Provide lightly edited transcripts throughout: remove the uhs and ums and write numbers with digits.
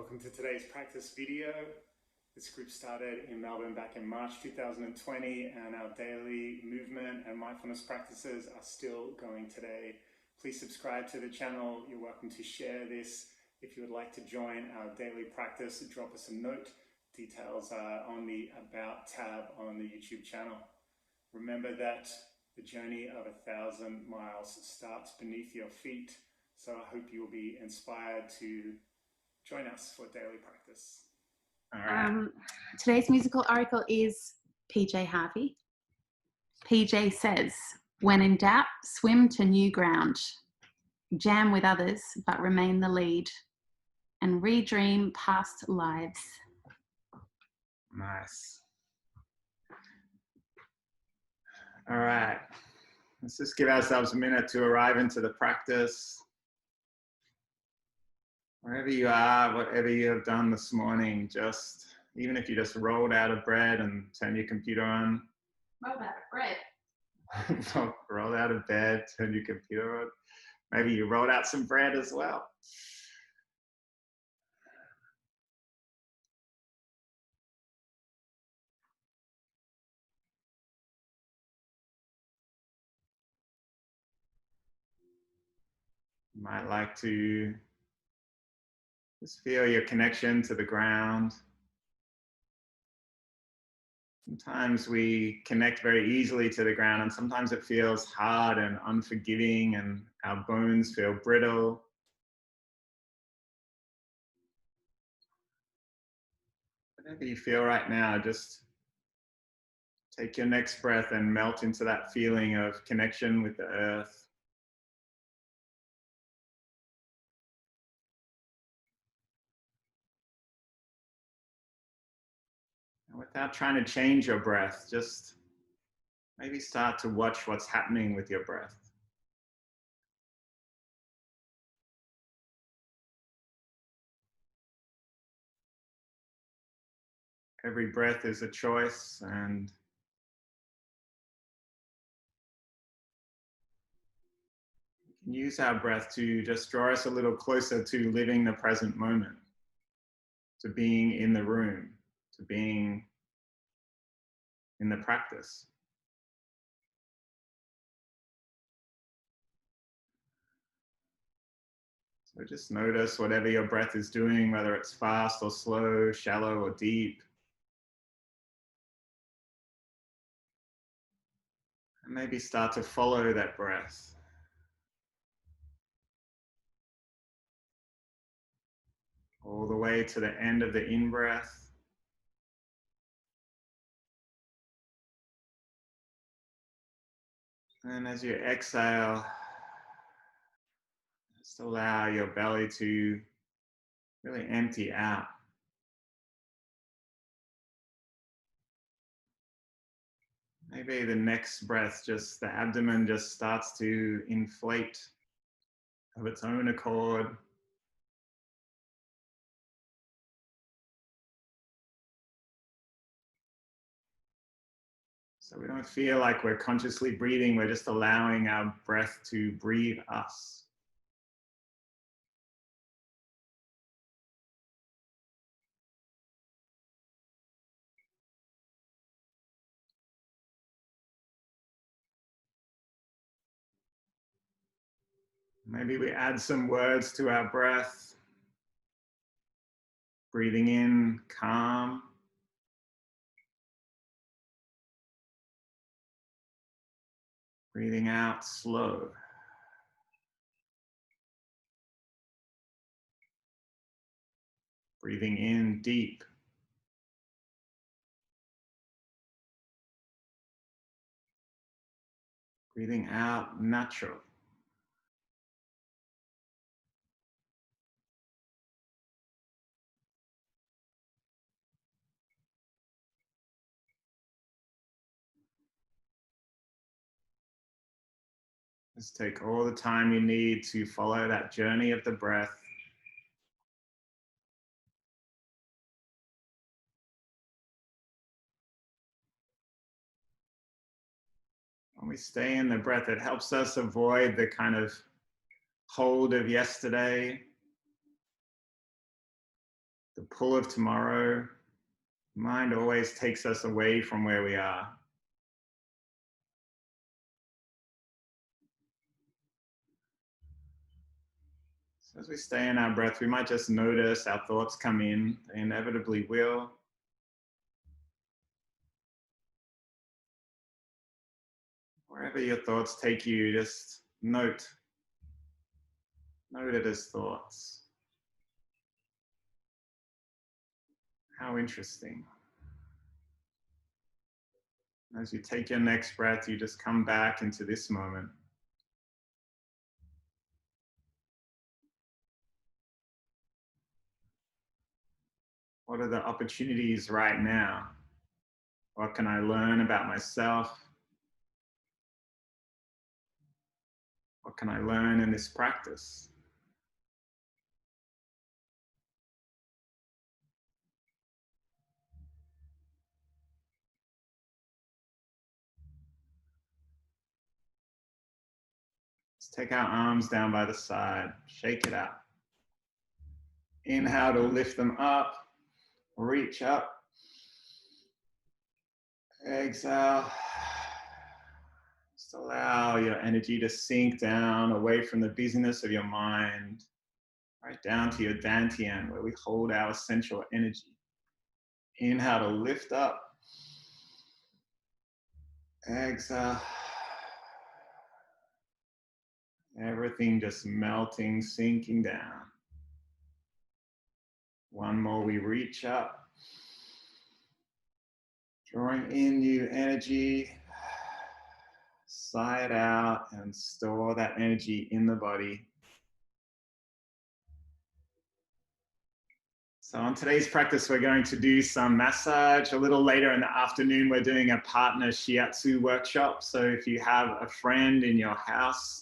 Welcome to today's practice video. This group started in Melbourne back in March 2020, and our daily movement and mindfulness practices are still going today. Please subscribe to the channel. You're welcome to share this. If you would like to join our daily practice, drop us a note. Details are on the About tab on the YouTube channel. Remember that the journey of 1,000 miles starts beneath your feet, so I hope you will be inspired to join us for daily practice. All right. Today's musical oracle is PJ Harvey. PJ says, when in doubt, swim to new ground. Jam with others, but remain the lead. And redream past lives. Nice. All right. Let's just give ourselves a minute to arrive into the practice. Wherever you are, whatever you have done this morning, just, even if you just rolled out of bed and turned your computer on. Rolled out of bread. Rolled out of bed, turned your computer on. Maybe you rolled out some bread as well. You might like to just feel your connection to the ground. Sometimes we connect very easily to the ground, and sometimes it feels hard and unforgiving, and our bones feel brittle. Whatever you feel right now, just take your next breath and melt into that feeling of connection with the earth. Without trying to change your breath, just maybe start to watch what's happening with your breath. Every breath is a choice, and we can use our breath to just draw us a little closer to living the present moment, to being in the room, to being in the practice. So just notice whatever your breath is doing, whether it's fast or slow, shallow or deep. And maybe start to follow that breath. All the way to the end of the in-breath. And as you exhale, just allow your belly to really empty out. Maybe the next breath, just the abdomen just starts to inflate of its own accord. So we don't feel like we're consciously breathing, we're just allowing our breath to breathe us. Maybe we add some words to our breath. Breathing in, calm. Breathing out, slow. Breathing in, deep. Breathing out, natural. Just take all the time you need to follow that journey of the breath. When we stay in the breath, it helps us avoid the kind of hold of yesterday. the pull of tomorrow. Mind always takes us away from where we are. So as we stay in our breath, we might just notice our thoughts come in. They inevitably will. Wherever your thoughts take you, just note it as thoughts. How interesting. As you take your next breath, you just come back into this moment. What are the opportunities right now? What can I learn about myself? What can I learn in this practice? Let's take our arms down by the side, shake it out. Inhale to lift them up, reach up. Exhale. Just allow your energy to sink down away from the busyness of your mind, right down to your dantian, where we hold our essential energy. Inhale to lift up. Exhale. Everything just melting, sinking down. One more, we reach up. Drawing in new energy. Sigh it out and store that energy in the body. So on today's practice, we're going to do some massage. A little later in the afternoon, we're doing a partner shiatsu workshop. So if you have a friend in your house,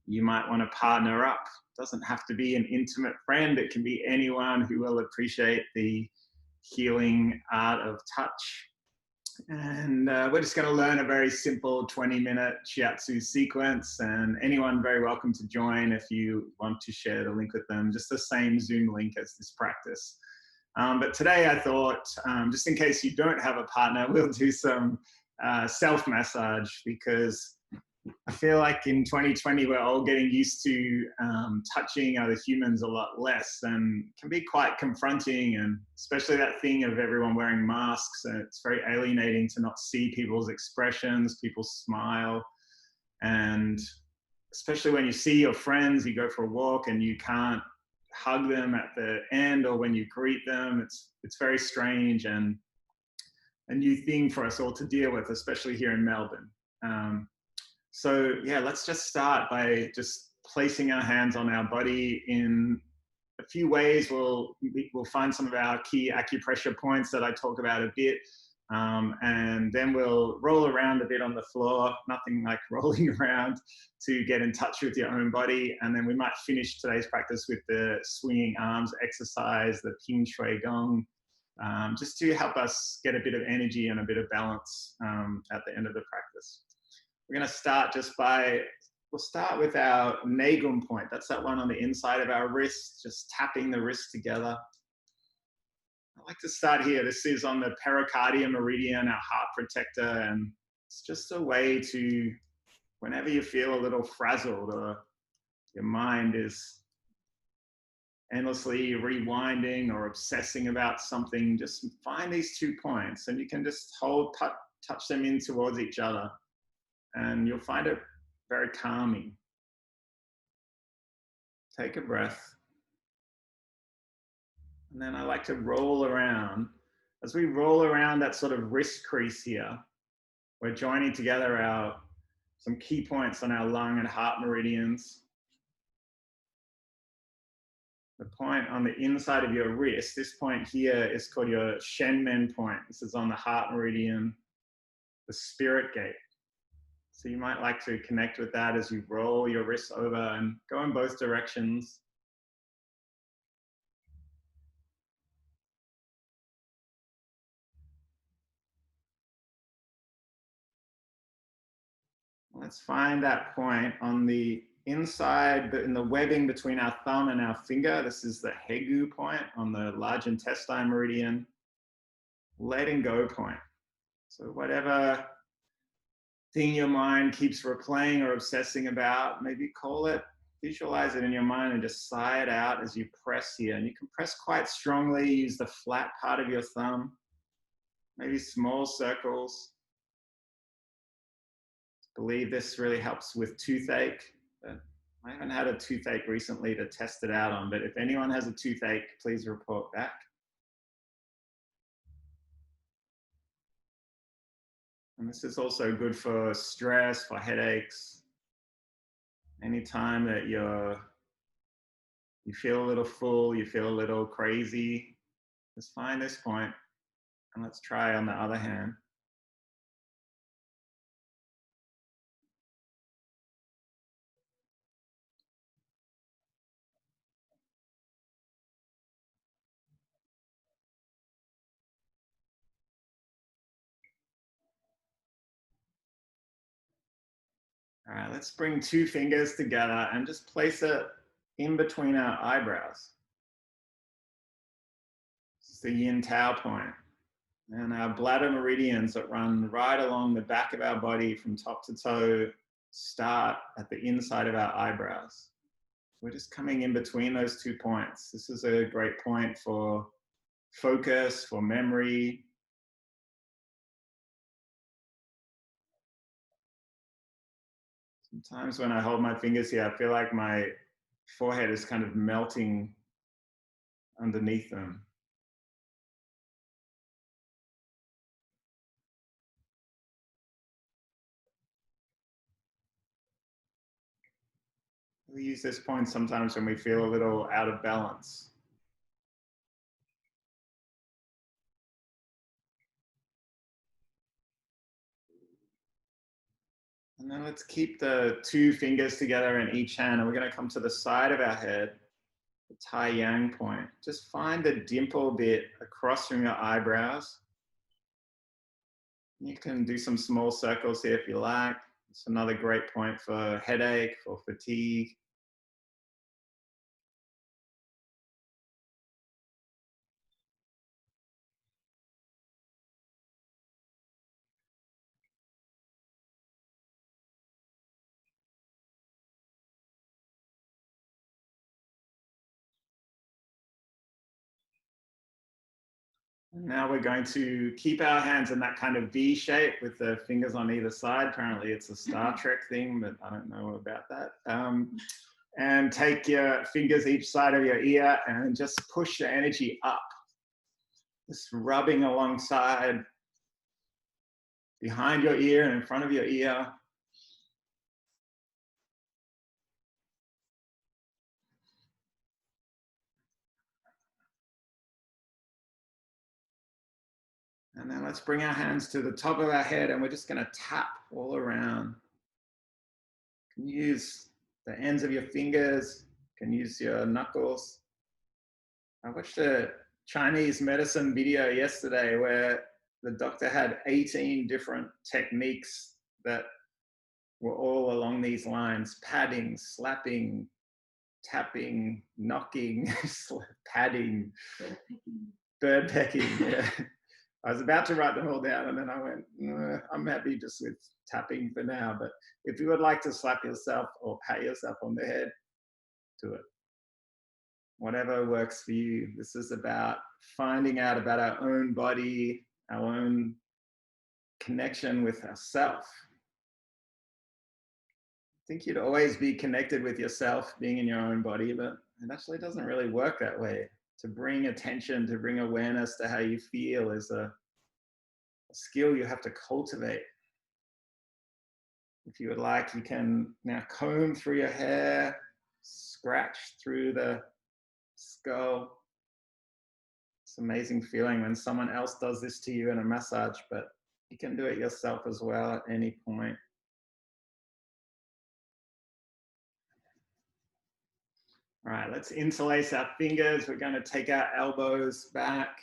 you might want to partner up. It doesn't have to be an intimate friend. It can be anyone who will appreciate the healing art of touch. And we're just going to learn a very simple 20-minute shiatsu sequence, and anyone very welcome to join if you want to share the link with them, just the same Zoom link as this practice. But today I thought, just in case you don't have a partner, we'll do some self-massage, because I feel like in 2020, we're all getting used to touching other humans a lot less, and can be quite confronting, and especially that thing of everyone wearing masks. And it's very alienating to not see people's expressions, people's smile. And especially when you see your friends, you go for a walk and you can't hug them at the end, or when you greet them, it's very strange and a new thing for us all to deal with, especially here in Melbourne. So yeah, let's just start by just placing our hands on our body in a few ways. We'll find some of our key acupressure points that I talk about a bit, and then we'll roll around a bit on the floor, nothing like rolling around, to get in touch with your own body. And then we might finish today's practice with the swinging arms exercise, the Ping Shui Gong, just to help us get a bit of energy and a bit of balance at the end of the practice. We're going to start we'll start with our Nagum point. That's that one on the inside of our wrist, just tapping the wrist together. I like to start here. This is on the Pericardium Meridian, our heart protector. And it's just a way to, whenever you feel a little frazzled or your mind is endlessly rewinding or obsessing about something, just find these 2 points, and you can just touch them in towards each other. And you'll find it very calming. Take a breath. And then I like to roll around. As we roll around that sort of wrist crease here, we're joining together some key points on our lung and heart meridians. The point on the inside of your wrist, this point here is called your Shenmen Point. This is on the heart meridian, the spirit gate. So you might like to connect with that as you roll your wrists over and go in both directions. Let's find that point on the inside, but in the webbing between our thumb and our finger. This is the Heku point on the large intestine meridian. Letting go point. So whatever thing your mind keeps replaying or obsessing about, maybe call it, visualize it in your mind and just sigh it out as you press here. And you can press quite strongly, use the flat part of your thumb, maybe small circles. I believe this really helps with toothache. But I haven't had a toothache recently to test it out on, but if anyone has a toothache, please report back. And this is also good for stress, for headaches. Anytime that you feel a little full, you feel a little crazy, just find this point and let's try on the other hand. All right, let's bring two fingers together and just place it in between our eyebrows. It's the yin tao point. And our bladder meridians that run right along the back of our body from top to toe start at the inside of our eyebrows. We're just coming in between those 2 points. This is a great point for focus, for memory. Sometimes when I hold my fingers here, I feel like my forehead is kind of melting underneath them. We use this point sometimes when we feel a little out of balance. And then let's keep the 2 fingers together in each hand, and we're going to come to the side of our head, the Tai Yang point. Just find the dimple bit across from your eyebrows. You can do some small circles here if you like. It's another great point for headache, for fatigue. Now we're going to keep our hands in that kind of V shape with the fingers on either side. Apparently it's a Star Trek thing, but I don't know about that. And take your fingers each side of your ear and just push the energy up. Just rubbing alongside behind your ear and in front of your ear. And then let's bring our hands to the top of our head and we're just going to tap all around. You can use the ends of your fingers, you can use your knuckles. I watched a Chinese medicine video yesterday where the doctor had 18 different techniques that were all along these lines: padding, slapping, tapping, knocking, padding, bird pecking. Yeah. I was about to write them all down and then I went, I'm happy just with tapping for now. But if you would like to slap yourself or pat yourself on the head, do it. Whatever works for you. This is about finding out about our own body, our own connection with ourself. I think you'd always be connected with yourself being in your own body, but it actually doesn't really work that way. To bring attention, to bring awareness to how you feel is a skill you have to cultivate. If you would like, you can now comb through your hair, scratch through the skull. It's an amazing feeling when someone else does this to you in a massage, but you can do it yourself as well at any point. All right, let's interlace our fingers. We're going to take our elbows back.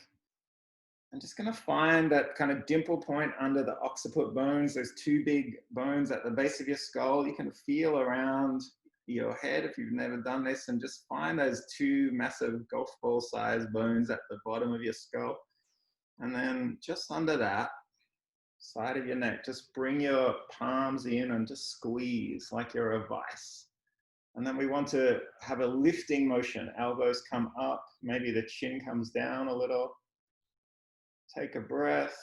I'm just going to find that kind of dimple point under the occiput bones. There's 2 big bones at the base of your skull. You can feel around your head if you've never done this, and just find those two massive golf ball sized bones at the bottom of your skull. And then just under that side of your neck, just bring your palms in and just squeeze like you're a vice. And then we want to have a lifting motion. Elbows come up, maybe the chin comes down a little. Take a breath.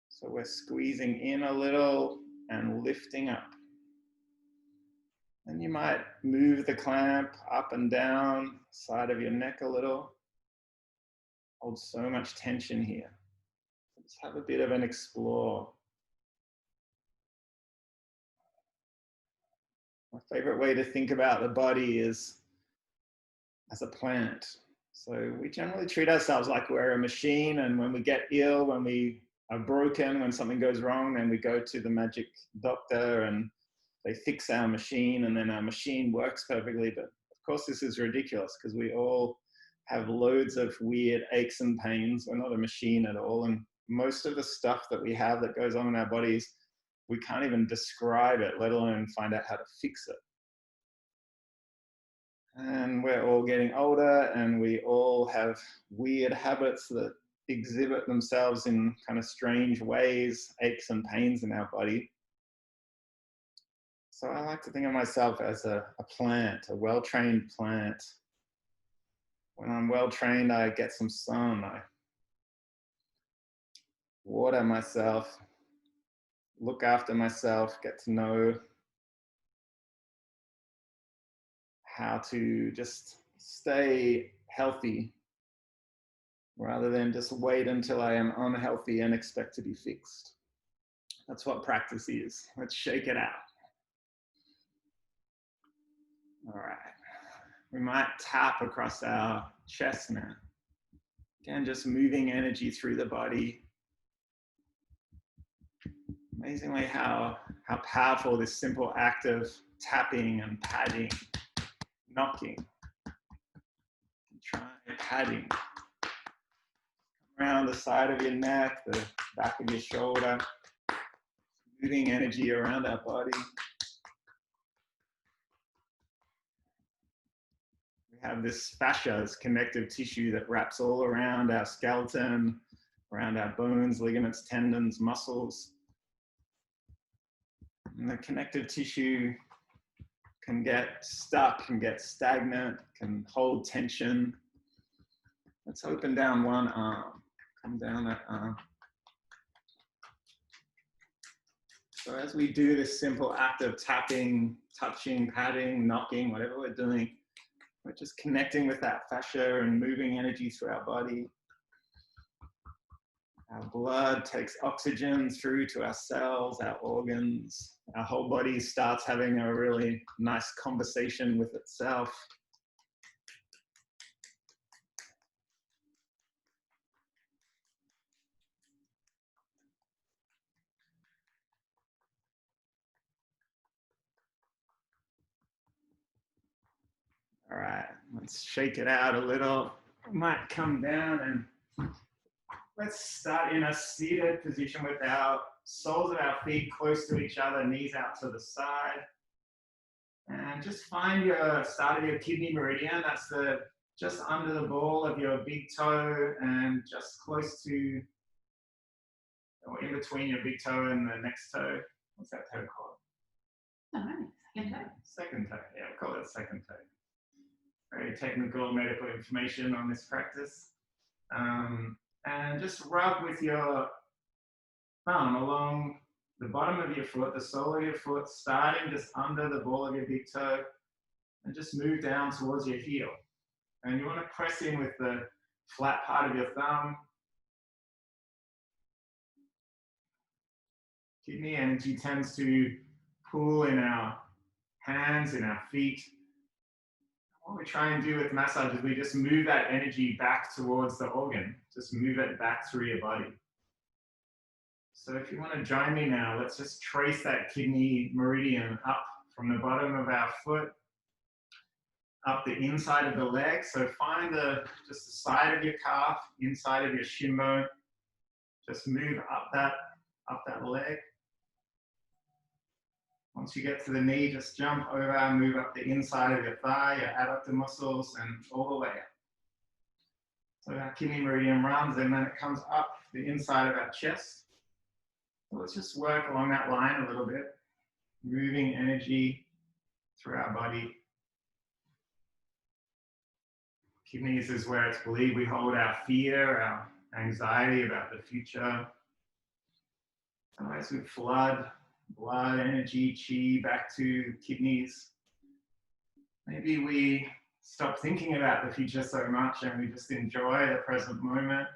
So we're squeezing in a little and lifting up. And you might move the clamp up and down, side of your neck a little. Hold so much tension here. Let's have a bit of an explore. My favorite way to think about the body is as a plant. So we generally treat ourselves like we're a machine, and when we get ill, when we are broken, when something goes wrong, then we go to the magic doctor and they fix our machine, and then our machine works perfectly. But of course this is ridiculous, because we all have loads of weird aches and pains. We're not a machine at all, and most of the stuff that we have that goes on in our bodies, we can't even describe it, let alone find out how to fix it. And we're all getting older, and we all have weird habits that exhibit themselves in kind of strange ways, aches and pains in our body. So I like to think of myself as a plant, a well-trained plant. When I'm well-trained, I get some sun, I water myself, look after myself, get to know how to just stay healthy rather than just wait until I am unhealthy and expect to be fixed. That's what practice is. Let's shake it out. All right. We might tap across our chest now. Again, just moving energy through the body. Amazingly how powerful this simple act of tapping and padding, knocking. Try padding. Around the side of your neck, the back of your shoulder, moving energy around our body. We have this fascia, this connective tissue that wraps all around our skeleton, around our bones, ligaments, tendons, muscles. And the connective tissue can get stuck, can get stagnant, can hold tension. Let's open down one arm. Come down that arm. So as we do this simple act of tapping, touching, patting, knocking, whatever we're doing, we're just connecting with that fascia and moving energy through our body. Our blood takes oxygen through to our cells, our organs. Our whole body starts having a really nice conversation with itself. All right, let's shake it out a little. We might come down and let's start in a seated position with our soles of our feet close to each other, knees out to the side. And just find your start of your kidney meridian. That's just under the ball of your big toe and just close to, or in between your big toe and the next toe. What's that toe called? Oh, second toe. Second toe, yeah, we'll call it second toe. Very technical medical information on this practice. And just rub with your thumb along the bottom of your foot, the sole of your foot, starting just under the ball of your big toe, and just move down towards your heel. And you want to press in with the flat part of your thumb. Kidney energy tends to pool in our hands, in our feet. What we try and do with massage is we just move that energy back towards the organ. Just move it back through your body. So if you want to join me now, let's just trace that kidney meridian up from the bottom of our foot, up the inside of the leg. So find just the side of your calf, inside of your shin bone. Just move up that leg. Once you get to the knee, just jump over, move up the inside of your thigh, your adductor muscles, and all the way up. So our kidney meridian runs, and then it comes up the inside of our chest. So let's just work along that line a little bit, moving energy through our body. Kidneys is where it's believed we hold our fear, our anxiety about the future. So as we flood blood, energy, chi back to kidneys, maybe we stop thinking about the future so much and we just enjoy the present moment,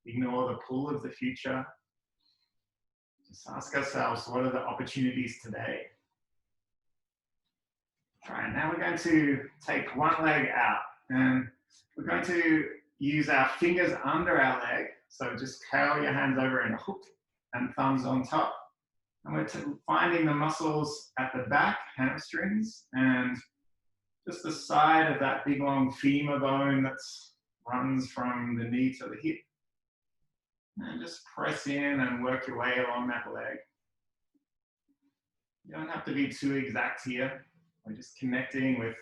ignore the pull of the future. Just ask ourselves, what are the opportunities today? All right, now we're going to take one leg out and we're going to use our fingers under our leg. So just curl your hands over in a hook and thumbs on top. And we're finding the muscles at the back, hamstrings, and just the side of that big long femur bone that runs from the knee to the hip. And just press in and work your way along that leg. You don't have to be too exact here. We're just connecting with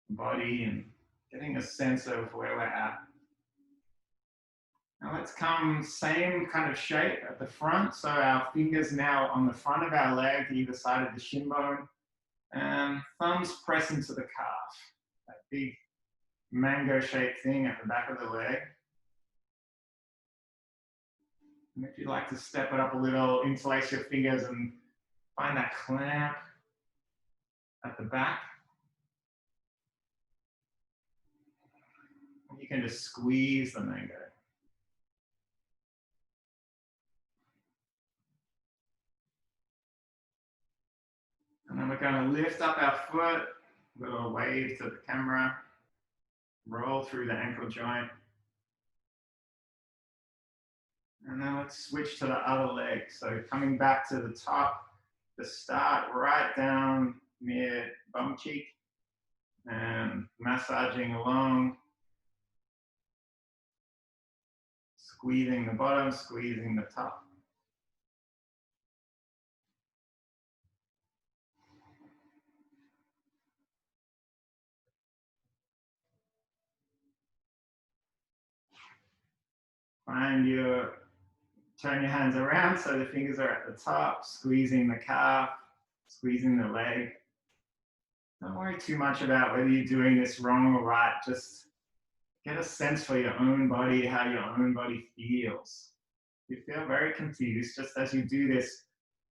the body and getting a sense of where we're at. Now let's come same kind of shape at the front. So our fingers now on the front of our leg, either side of the shin bone, and thumbs press into the calf. That big mango-shaped thing at the back of the leg. And if you'd like to step it up a little, interlace your fingers and find that clamp at the back. And you can just squeeze the mango. And then we're going to lift up our foot, little wave to the camera, roll through the ankle joint. And then let's switch to the other leg. So coming back to the top, to start right down near bum cheek and massaging along, squeezing the bottom, squeezing the top. Turn your hands around so the fingers are at the top, squeezing the calf, squeezing the leg. Don't worry too much about whether you're doing this wrong or right. Just get a sense for your own body, how your own body feels. If you feel very confused, just as you do this,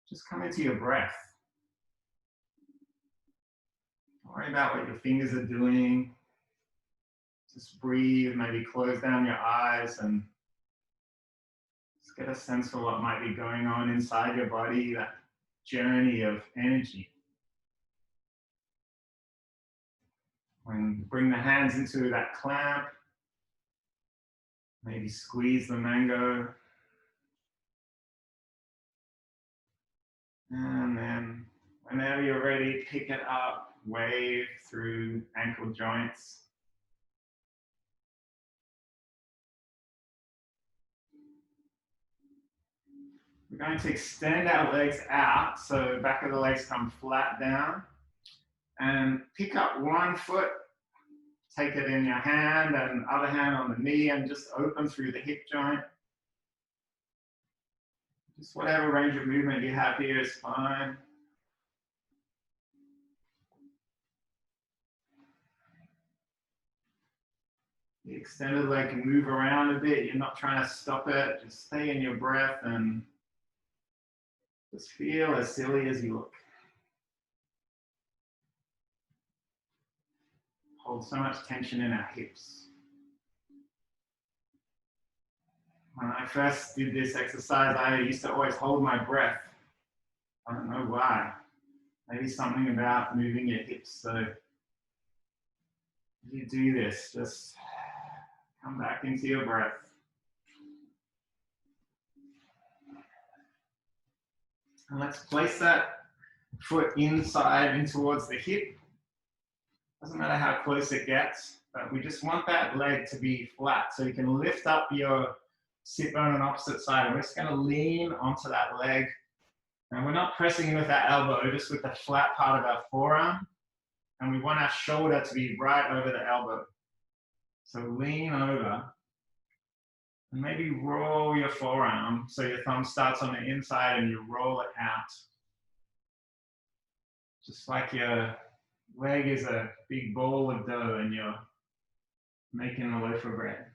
just come into your breath. Don't worry about what your fingers are doing. Just breathe, maybe close down your eyes and get a sense for what might be going on inside your body, that journey of energy. When bring the hands into that clamp, maybe squeeze the mango. And then whenever you're ready, pick it up, wave through ankle joints. We're going to extend our legs out, so back of the legs come flat down, and pick up one foot, take it in your hand and other hand on the knee and just open through the hip joint. Just whatever range of movement you have here is fine. The extended leg can move around a bit. You're not trying to stop it. Just stay in your breath and just feel as silly as you look. Hold so much tension in our hips. When I first did this exercise, I used to always hold my breath. I don't know why. Maybe something about moving your hips. So if you do this, just come back into your breath. And let's place that foot inside and towards the hip. Doesn't matter how close it gets, but we just want that leg to be flat. So you can lift up your sit bone on opposite side. We're just going to lean onto that leg And we're not pressing with our elbow, just with the flat part of our forearm. And we want our shoulder to be right over the elbow. So lean over and maybe roll your forearm so your thumb starts on the inside and you roll it out. Just like your leg is a big ball of dough and you're making a loaf of bread.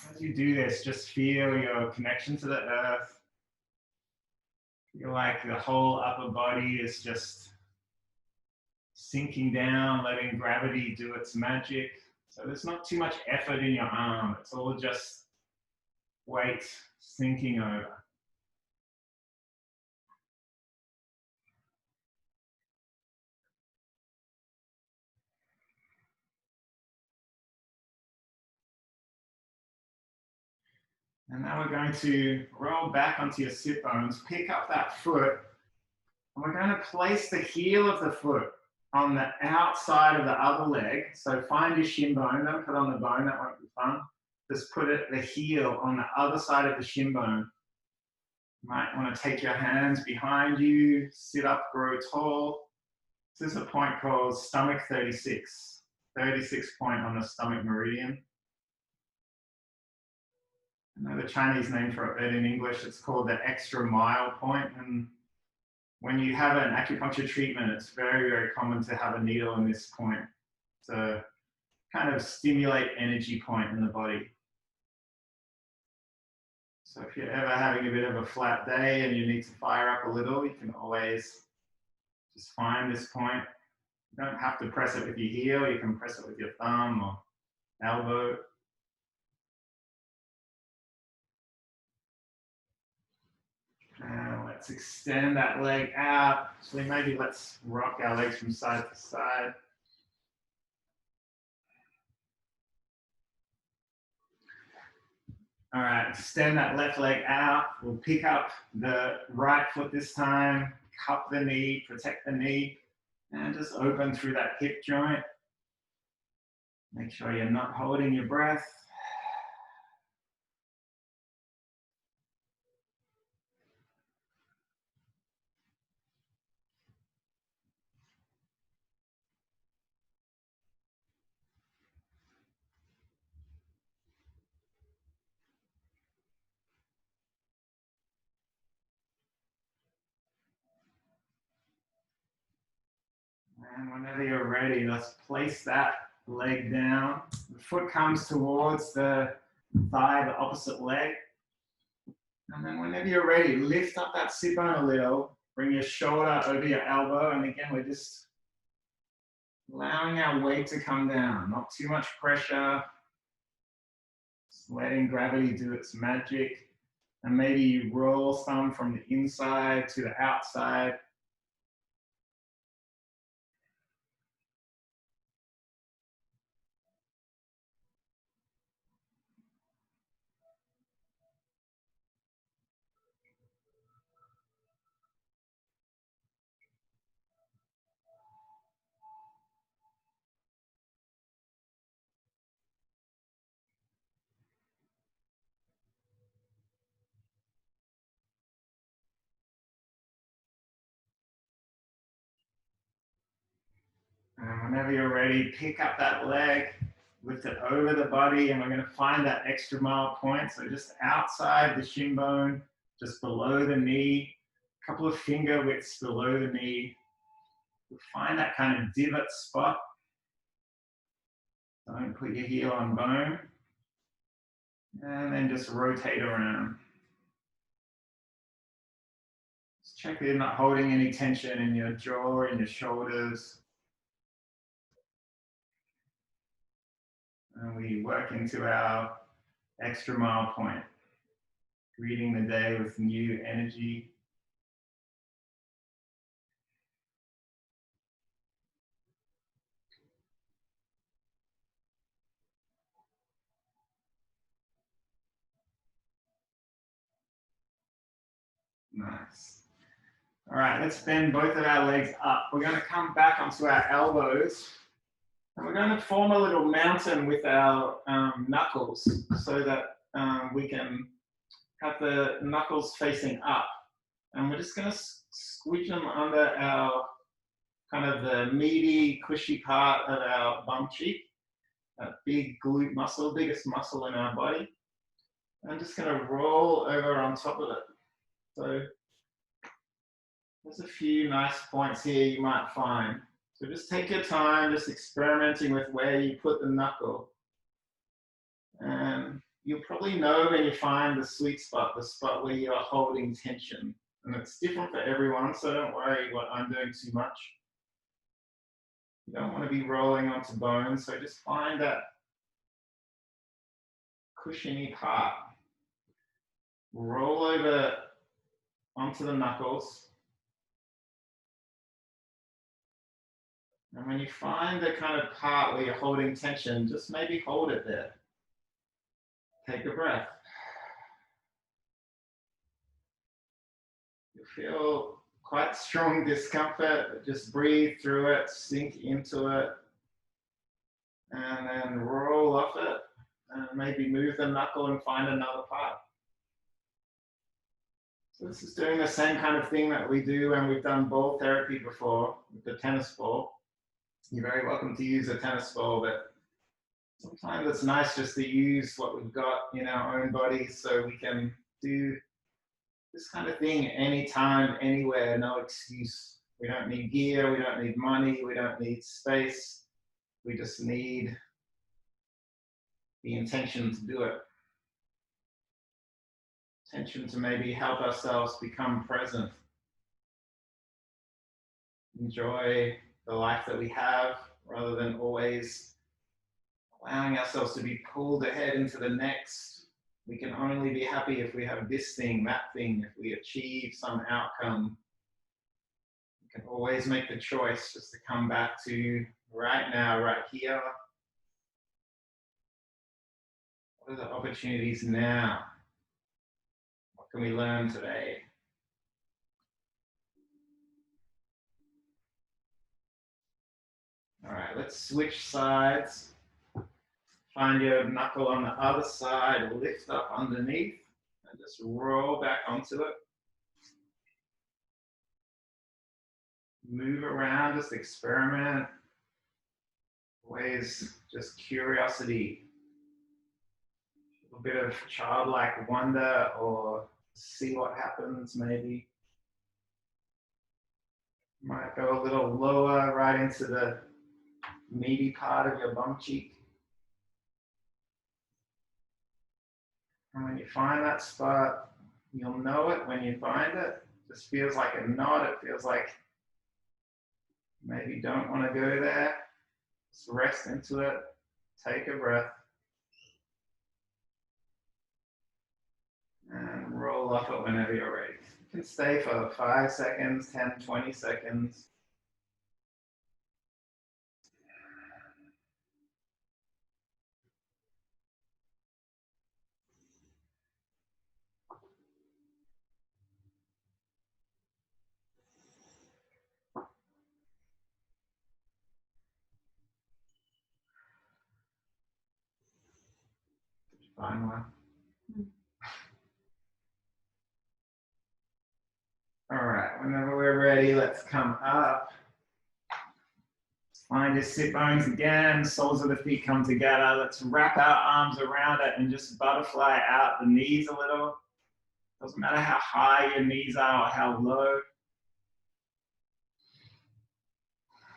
As you do this, just feel your connection to the earth. Feel like the whole upper body is just sinking down, letting gravity do its magic. So there's not too much effort in your arm. It's all just weight sinking over. And now we're going to roll back onto your sit bones, pick up that foot, and we're going to place the heel of the foot on the outside of the other leg. So find your shin bone, don't put on the bone, that won't be fun. Just put the heel on the other side of the shin bone. You might want to take your hands behind you, sit up, grow tall. This is a point called stomach 36, 36 point on the stomach meridian. I know the Chinese name for it in English, it's called the extra mile point. And when you have an acupuncture treatment, it's very, very common to have a needle in this point to kind of stimulate energy point in the body. So if you're ever having a bit of a flat day and you need to fire up a little, you can always just find this point. You don't have to press it with your heel, you can press it with your thumb or elbow. And let's extend that leg out. So maybe let's rock our legs from side to side. All right, extend that left leg out. We'll pick up the right foot this time, cup the knee, protect the knee, and just open through that hip joint. Make sure you're not holding your breath. And whenever you're ready, let's place that leg down. The foot comes towards the thigh, the opposite leg. And then whenever you're ready, lift up that sit bone a little. Bring your shoulder over your elbow. And again, we're just allowing our weight to come down. Not too much pressure. Just letting gravity do its magic. And maybe you roll some from the inside to the outside. And whenever you're ready, pick up that leg, lift it over the body, and we're going to find that extra mile point. So just outside the shin bone, just below the knee, a couple of finger widths below the knee. You'll find that kind of divot spot. Don't put your heel on bone. And then just rotate around. Just check that you're not holding any tension in your jaw or in your shoulders. And we work into our extra mile point, greeting the day with new energy. Nice. All right, let's bend both of our legs up. We're going to come back onto our elbows. And we're going to form a little mountain with our knuckles so that we can have the knuckles facing up. And we're just going to squeeze them under our kind of the meaty, cushy part of our bum cheek, that big glute muscle, biggest muscle in our body. I'm just going to roll over on top of it. So there's a few nice points here you might find. So just take your time, just experimenting with where you put the knuckle. And you'll probably know when you find the sweet spot, the spot where you are holding tension. And it's different for everyone, so don't worry what I'm doing too much. You don't want to be rolling onto bones, so just find that cushiony part. Roll over onto the knuckles. And when you find the kind of part where you're holding tension, just maybe hold it there. Take a breath. You feel quite strong discomfort, but just breathe through it, sink into it, and then roll off it, and maybe move the knuckle and find another part. So this is doing the same kind of thing that we do when we've done ball therapy before with the tennis ball. You're very welcome to use a tennis ball, but sometimes it's nice just to use what we've got in our own bodies so we can do this kind of thing anytime, anywhere, no excuse. We don't need gear, we don't need money, we don't need space. We just need the intention to do it. Intention to maybe help ourselves become present. Enjoy the life that we have rather than always allowing ourselves to be pulled ahead into the next. We can only be happy if we have this thing, that thing, if we achieve some outcome. We can always make the choice just to come back to right now, right here. What are the opportunities now? What can we learn today? All right, let's switch sides. Find your knuckle on the other side, lift up underneath, and just roll back onto it. Move around, just experiment. Always just curiosity. A little bit of childlike wonder, or see what happens maybe. Might go a little lower, right into the meaty part of your bum cheek. And when you find that spot, you'll know it when you find it. It just feels like a knot. It feels like maybe you don't want to go there. Just rest into it. Take a breath. And roll off it whenever you're ready. You can stay for 5 seconds, 10, 20 seconds. Fine one. All right, whenever we're ready, let's come up. Find your sit bones again, soles of the feet come together. Let's wrap our arms around it and just butterfly out the knees a little. Doesn't matter how high your knees are or how low.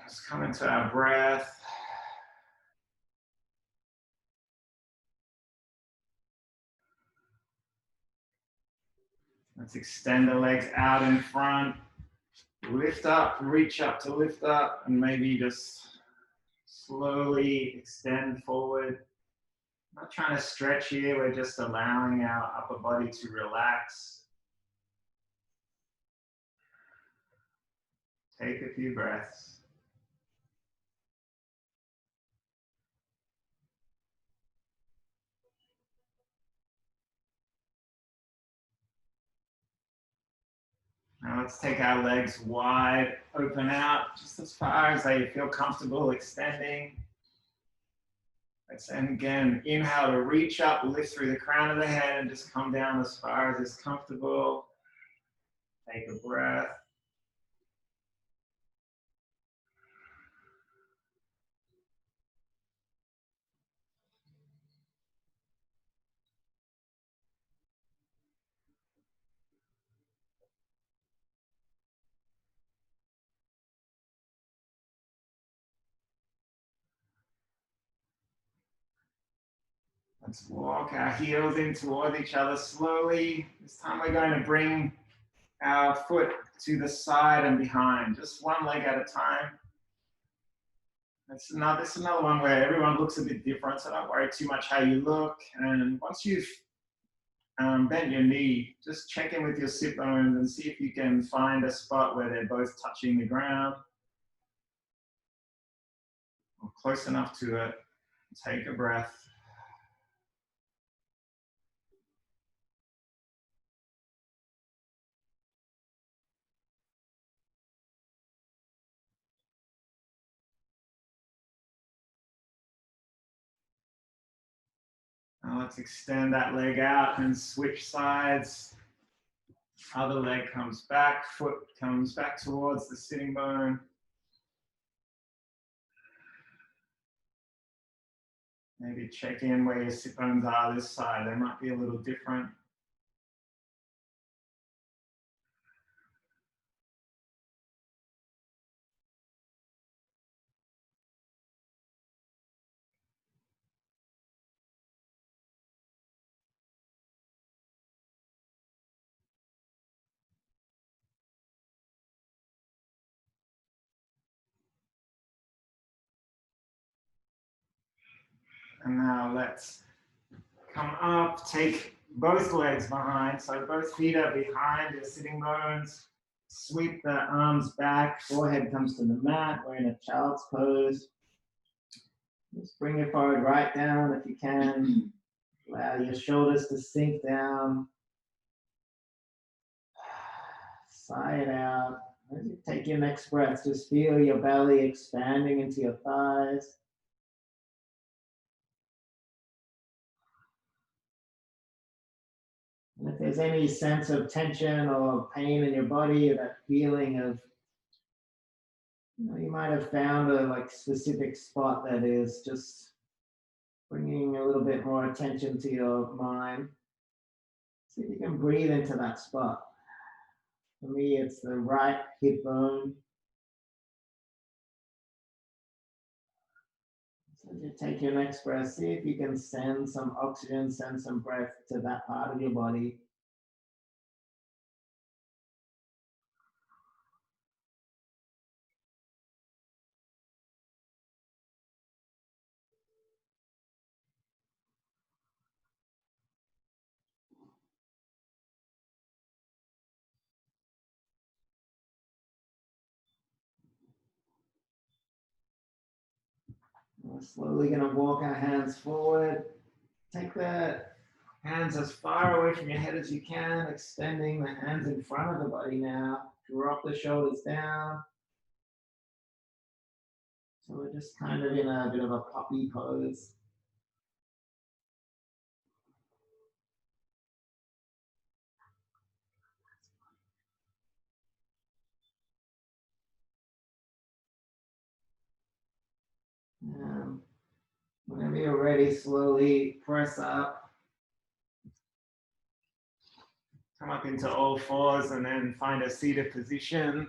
Just come into our breath. Let's extend the legs out in front. Lift up, reach up to lift up, and maybe just slowly extend forward. Not trying to stretch here, we're just allowing our upper body to relax. Take a few breaths. Now let's take our legs wide, open out, just as far as they feel comfortable extending. And again, inhale to reach up, lift through the crown of the head and just come down as far as is comfortable. Take a breath. Let's walk our heels in towards each other slowly. This time we're going to bring our foot to the side and behind, just one leg at a time. This is another one where everyone looks a bit different, so don't worry too much how you look. And once you've bent your knee, just check in with your sit bones and see if you can find a spot where they're both touching the ground or close enough to it. Take a breath. Now let's extend that leg out and switch sides. Other leg comes back, foot comes back towards the sitting bone. Maybe check in where your sit bones are this side. They might be a little different. And now let's come up, take both legs behind. So both feet are behind your sitting bones. Sweep the arms back, forehead comes to the mat. We're in a child's pose. Just bring your forehead right down if you can. Allow your shoulders to sink down. Sigh it out. As you take your next breath, just feel your belly expanding into your thighs. And if there's any sense of tension or pain in your body, that feeling of, you might have found a specific spot that is just bringing a little bit more attention to your mind. See if you can breathe into that spot. For me, it's the right hip bone. So as you take your next breath, see if you can send some oxygen, send some breath to that part of your body. We're slowly going to walk our hands forward. Take the hands as far away from your head as you can, extending the hands in front of the body now. Drop the shoulders down. So we're just kind of in a bit of a puppy pose. Whenever you're ready, slowly press up. Come up into all fours and then find a seated position.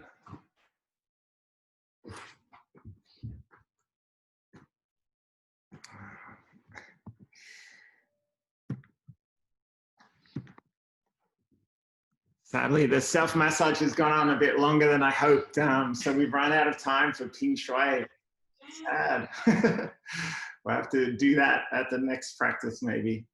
Sadly, the self-massage has gone on a bit longer than I hoped, so we've run out of time for Ping Shui. Sad. We'll have to do that at the next practice, maybe.